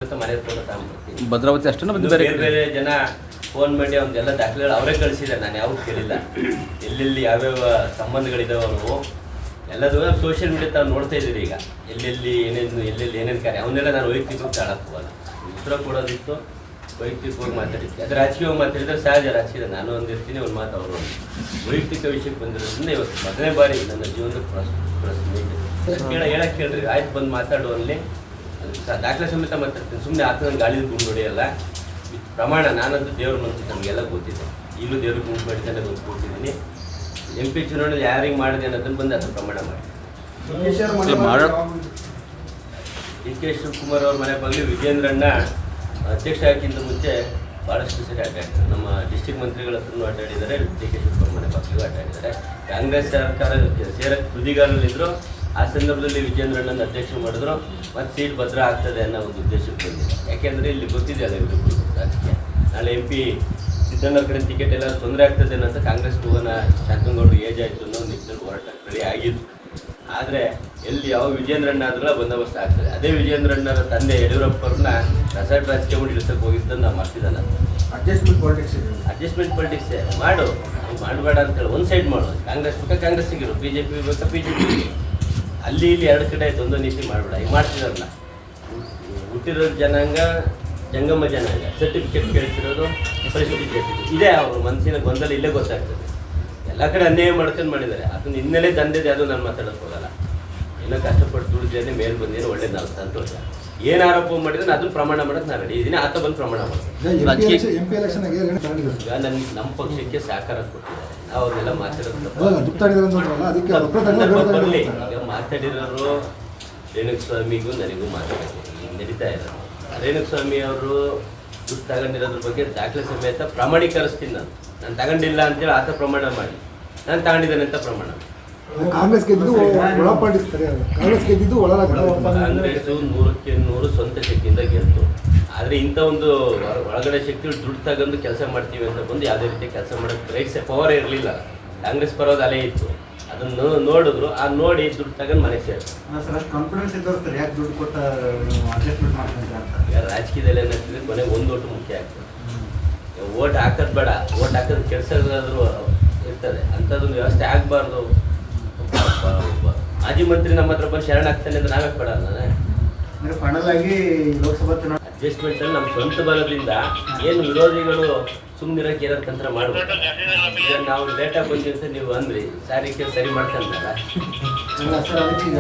ಮನೆ ಫೋಟೋ ತಗೊಂಡ್ಬರ್ತೀನಿ. ಭದ್ರಾವತಿ ಅಷ್ಟೇ ಬೇರೆ ಬೇರೆ ಜನ ಫೋನ್ ಮಾಡಿ ಒಂದೆಲ್ಲ ದಾಖಲೆಗಳು ಅವರೇ ಕಳಿಸಿಲ್ಲ, ನಾನು ಯಾವುದು ಕೇಳಿಲ್ಲ. ಎಲ್ಲೆಲ್ಲಿ ಯಾವ್ಯಾವ ಸಂಬಂಧಗಳಿದಾವೆ ನಾವು ಎಲ್ಲದೂ ಸೋಷಿಯಲ್ ಮೀಡಿಯಾ ತಾವು ನೋಡ್ತಾ ಇದ್ದೀರಿ. ಈಗ ಎಲ್ಲೆಲ್ಲಿ ಏನೇನು ಕಾರ್ಯ ಅವನ್ನೆಲ್ಲ ನಾನು ವೈಯಕ್ತಿಕವಾಗಿ ತಾಳಕ್ಕೆ ಹೋಗಲ್ಲ. ಉತ್ತರ ಕೊಡೋದಿತ್ತು, ವೈಯಕ್ತಿಕವಾಗಿ ಮಾತಾಡಿದ್ದೆ. ಅದು ರಾಜಕೀಯವಾಗಿ ಮಾತಾಡಿದ್ರೆ ಸಹಜ, ರಾಜಕೀಯ ನಾನು ಒಂದಿರ್ತೀನಿ, ಒಂದು ಮಾತು ಅವರು ವೈಯಕ್ತಿಕ ವಿಷಯಕ್ಕೆ ಬಂದಿರೋದ್ರಿಂದ ಇವತ್ತು ಮೊದಲನೇ ಬಾರಿ ನನ್ನ ಜೀವನದ ಹೇಳಕ್ಕೆ ಕೇಳ್ರಿ, ಆಯ್ತು ಬಂದು ಮಾತಾಡುವಲ್ಲಿ ದಾಖಲೆ ಸಮೇತ ಮಾತಾಡ್ತೀನಿ. ಸುಮ್ಮನೆ ಆತನ ಗಾಳಿದ ಗುಂಡು ಹೊಡೆಯಲ್ಲ. ಪ್ರಮಾಣ ನಾನಂತೂ ದೇವ್ರ ಮನಸ್ಸು ನಮಗೆಲ್ಲ ಗೊತ್ತಿದೆ. ಈಗಲೂ ದೇವ್ರ ಗುಂಡು ಮಾಡಿದ್ದಾನೆ ಗೊತ್ತಿದ್ದೀನಿ. MP ಚುನಾವಣೆ ಯಾರಿಗೆ ಮಾಡಿದೆ ಅನ್ನೋದನ್ನು ಬಂದು ಅದನ್ನು ಪ್ರಮಾಣ ಮಾಡಿ. DK ಶಿವಕುಮಾರ್ ಅವ್ರ ಮನೆ ಬಗ್ಗೆ ವಿಜೇಂದ್ರಣ್ಣ ಅಧ್ಯಕ್ಷ ಆಗಿಂತ ಮುಂಚೆ ಭಾಳಷ್ಟು ಸರಿ ಆಟಾಡಿದ್ದಾರೆ. ನಮ್ಮ ಡಿಸ್ಟ್ರಿಕ್ಟ್ ಮಂತ್ರಿಗಳ ಹತ್ರನೂ ಆಟಾಡಿದ್ದಾರೆ, DK ಶಿವಕುಮಾರ್ ಮನೆ ಬಗ್ಗೆಯೂ ಆಟಾಡಿದ್ದಾರೆ. ಕಾಂಗ್ರೆಸ್ ಸರ್ಕಾರ ಸೇರಕ್ಕೆ ತುದಿಗಾಲಲ್ಲಿದ್ದರು. ಆ ಸಂದರ್ಭದಲ್ಲಿ ವಿಜೇಂದ್ರಣ್ಣನ ಅಧ್ಯಕ್ಷ ಮಾಡಿದ್ರು, ಮತ್ತು ಸೀಟ್ ಭದ್ರ ಆಗ್ತದೆ ಅನ್ನೋ ಒಂದು ಉದ್ದೇಶಕ್ಕೆ ಬಂದಿದೆ. ಯಾಕೆಂದರೆ ಇಲ್ಲಿ ಗೊತ್ತಿದೆಯಲ್ಲ ಇವರು ರಾಜಕೀಯ, ನಾಳೆ MP ಸಿದ್ದಣ್ಣವ್ರ ಕಡೆ ಟಿಕೆಟ್ ಎಲ್ಲ ತೊಂದರೆ ಆಗ್ತದೆ ಅನ್ನೋದು ಕಾಂಗ್ರೆಸ್ ಹೋಗೋಣ, ಶಾಂತನಗೌಡರು ಏಜ್ ಆಯಿತು ಅನ್ನೋ ನಿಟ್ಟಿನಲ್ಲಿ ಹೋರಾಟ ರೆಡಿ ಆಗಿದ್ದು. ಆದರೆ ಎಲ್ಲಿ ಯಾವ ವಿಜೇಂದ್ರಣ್ಣ ಆದ್ರೂ ಬಂದೋಬಸ್ತ್ ಆಗ್ತದೆ. ಅದೇ ವಿಜೇಂದ್ರಣ್ಣರ ತಂದೆ ಯಡಿಯೂರಪ್ಪವ್ರನ್ನ ರೆಸಾರ್ಟ್ ರಾಜಕೀಯ ಮಾಡಿ ಇಳಿಸೋಕೆ ಹೋಗಿದ್ದನ್ನು ನಾವು ಮಾಡ್ತಿದ್ದಾನೆ. ಅಡ್ಜಸ್ಟ್ಮೆಂಟ್ ಪಾಲಿಟಿಕ್ಸ್ ಮಾಡು, ಮಾಡಬೇಡ ಅಂತೇಳಿ ಒಂದು ಸೈಡ್ ಮಾಡೋದು. ಕಾಂಗ್ರೆಸ್ ಬೇಕಾ ಕಾಂಗ್ರೆಸ್ಸಿಗಿರು, BJP ಬೇಕಾ BJP, ಅಲ್ಲಿ ಇಲ್ಲಿ ಎರಡು ಕಡೆ ದ್ವಂದ್ವ ನೀತಿ ಮಾಡಬೇಡ. ಈಗ ಮಾಡ್ತಿರಲ್ಲ, ಹುಟ್ಟಿರೋ ಜನಾಂಗ ಜಂಗಮ ಜನಾಂಗ, ಸರ್ಟಿಫಿಕೇಟ್ ಕೇಳ್ತಿರೋದು ಪರಿಸ್ಥಿತಿ ಇದೇ. ಅವ್ರ ಮನಸ್ಸಿನ ಗೊಂದಲ ಇಲ್ಲೇ ಗೊತ್ತಾಗ್ತದೆ. ಎಲ್ಲ ಕಡೆ ಅನ್ಯಾಯ ಮಾಡ್ಕೊಂಡು ಮಾಡಿದ್ದಾರೆ. ಅದನ್ನ ಹಿನ್ನೆಲೆ ತಂದೆದು ಯಾವುದೂ ನಾನು ಮಾತಾಡೋಕೆ ಹೋಗಲ್ಲ. ಏನೋ ಕಷ್ಟಪಟ್ಟು ದುಡಿದೇನೆ ಮೇಲೆ ಬಂದೇನು ಒಳ್ಳೇದು, ನಾವು ಸಂತೋಷ. ಏನು ಆರೋಪ ಮಾಡಿದ್ರೆ ಅದನ್ನು ಪ್ರಮಾಣ ಮಾಡೋದು ನಾನು ರೆಡಿ ಇದ್ದೀನಿ. ಆತ ಬಂದು ಪ್ರಮಾಣ ಮಾಡ್ತೀನಿ. ಈಗ ನಮ್ಮ ಪಕ್ಷಕ್ಕೆ ಸಹಕಾರ ಕೊಟ್ಟಿದ್ದಾರೆ, ನಾವು ಅದನ್ನೆಲ್ಲ ಬರಲಿ. ಈಗ ಮಾತಾಡಿರೋರು ರೇಣುಕಸ್ವಾಮಿಗೂ ನನಗೂ ಮಾತಾಡ್ತೀನಿ, ನಡೀತಾ ಇರೋದು. ರೇಣುಕಸ್ವಾಮಿ ಅವರು ದುಡ್ಡು ತಗೊಂಡಿರೋದ್ರ ಬಗ್ಗೆ ದಾಖಲೆ ಸಮೇತ ಪ್ರಮಾಣೀಕರಿಸ್ತೀನಿ. ನಾನು ತಗೊಂಡಿಲ್ಲ ಅಂತೇಳಿ ಆತ ಪ್ರಮಾಣ ಮಾಡಿ, ನಾನು ತಗೊಂಡಿದ್ದೇನೆ ಅಂತ ಪ್ರಮಾಣ ಮಾಡಿ. ಕಾಂಗ್ರೆಸ್ ಗೆದ್ದು ಕಾಂಗ್ರೆಸ್ಸು 100ಕ್ಕೆ 100 ಸ್ವಂತ ಶಕ್ತಿಯಿಂದ ಗೆಲ್ತು. ಆದರೆ ಇಂಥ ಒಂದು ಒಳಗಡೆ ಶಕ್ತಿಗಳು ದುಡ್ಡು ತಗೊಂಡು ಕೆಲಸ ಮಾಡ್ತೀವಿ ಅಂತ ಬಂದು ಯಾವುದೇ ರೀತಿಯ ಕೆಲಸ ಮಾಡೋಕ್ಕೆ ರೈಟ್ಸ್ ಪವರ್ ಇರಲಿಲ್ಲ. ಕಾಂಗ್ರೆಸ್ ಪರವಾದ ಅಲೆ ಇತ್ತು, ಅದನ್ನು ನೋಡಿದ್ರು. ಆ ನೋಡಿ ದುಡ್ಡು ತಗೊಂಡು ಮನೆಗೆ ಸೇರ್ತಾರೆ. ಕಾನ್ಫಿಡೆನ್ಸ್ ಇದ್ದವ್ರು ಯಾಕೆ ದುಡ್ಡು ಕೊಟ್ಟ ಅಡ್ಜಸ್ಟ್ಮೆಂಟ್ ಮಾಡ್ಕೊಂಡ್ರೆ ಅಂತ. ಈಗ ರಾಜಕೀಯದಲ್ಲಿ ಏನಾಗ್ತದೆ, ಕೊನೆಗೆ ಒಂದು ಓಟು ಮುಖ್ಯ ಆಗ್ತದೆ. ಓಟ್ ಹಾಕೋದು ಬೇಡ, ಓಟ್ ಹಾಕೋದು ಕೆಲ್ಸದಾದ್ರೂ ಇರ್ತದೆ. ಅಂಥದ್ದೊಂದು ವ್ಯವಸ್ಥೆ ಆಗಬಾರ್ದು. ಮಾಜಿ ಮಂತ್ರಿ ನಮ್ಮ ಹತ್ರ ಬಂದು ಶರಣಾಗ್ತಾನೆ ಅಂತ ನಾವೇ ಕೊಡಲ್ಲ. ಫೈನಲ್ ಆಗಿ ಲೋಕಸಭಾ ಚುನಾವಣೆ ಅಡ್ಜಸ್ಟ್ಮೆಂಟಲ್ಲಿ ನಮ್ಮ ಸ್ವಂತ ಬಲದಿಂದ ಏನು ವಿರೋಧಿಗಳು ಸುಮ್ಮನಿರೋಕೆ ಏನಾರು ತಂತ್ರ ಮಾಡ್ಬೋದು. ಈಗ ನಾವು ಲೇಟಾಗಿ ಬಂದಿವಿ ಅಂತ ನೀವು ಅಂದ್ರಿ, ಸಾರಿಗೆ ಸರಿ ಮಾಡ್ಕೊಂತಾರ. ಸರ್ ಅದಕ್ಕೀಗ